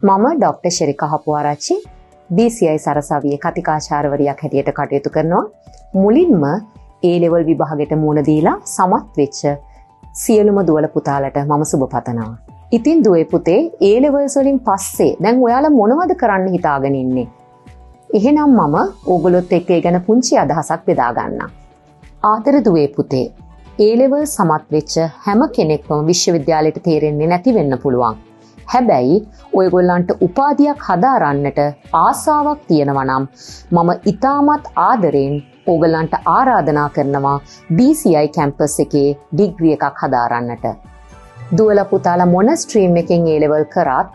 මම doctor ශෙරිකා හපුආරච්චි BCI සරසවියේ කතිකාචාර්යවරියක් හැටියට කටයුතු කරනවා. මුලින්ම A level විභාගෙට මුහුණ දීලා සමත් වෙච්ච සියලුම දුවල පුතාලට මම සුබ පතනවා. ඉතින් දුවේ පුතේ A levels වලින් පස්සේ දැන් ඔයාලා මොනවද කරන්න හිතාගෙන ඉන්නේ? එහෙනම් මම ඕගොල්ලොත් එක්ක ඒ ගැන පුංචි අදහසක් බෙදා ගන්නම්. ආදර දුවේ පුතේ A level සමත් වෙච්ච හැම කෙනෙක්ම විශ්වවිද්‍යාලයට තේරෙන්නේ නැති වෙන්න පුළුවන්. හැබැයි ඔයගොල්ලන්ට උපාධියක් හදාරන්නට ආසාවක් තියෙනවා නම් මම ඉතාමත් ආදරෙන් ඔයගොල්ලන්ට ආරාධනා කරනවා BCI කැම්පස් එකේ ඩිග්‍රී එකක් හදාරන්නට. දුවලා පුතාලා මොන ස්ට්‍රීම් එකෙන් A level කරත්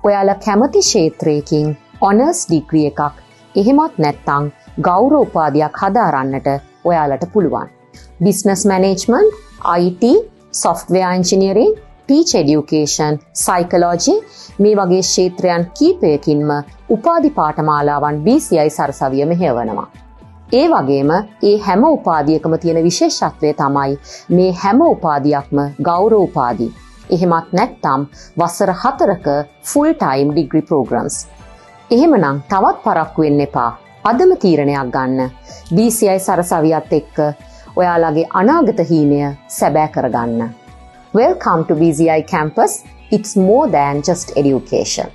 ඔයාලා කැමති ක්ෂේත්‍රයකින් ඔනර්ස් ඩිග්‍රී එකක් එහෙමත් නැත්නම් ගෞරව උපාධියක් හදාරන්නට ඔයාලට පුළුවන්. Business management, IT, software engineering, teach education, psychology මේ වගේ ක්ෂේත්‍රයන් කීපයකින්ම උපාධි පාඨමාලාවන් BCI සරසවිය මෙහෙයවනවා. ඒ වගේම ඒ හැම උපාධියකම තියෙන විශේෂත්වය තමයි මේ හැම උපාධියක්ම ගෞරව උපාධි. එහෙමත් නැත්නම් වසර 4ක full time degree programs. එහෙමනම් තවත් පරක්කු වෙන්න එපා. අදම තීරණයක් ගන්න. BCI සරසවියත් එක්ක ඔයාලගේ අනාගත හීනය සැබෑ කරගන්න. Welcome to BCI campus. It's more than just education.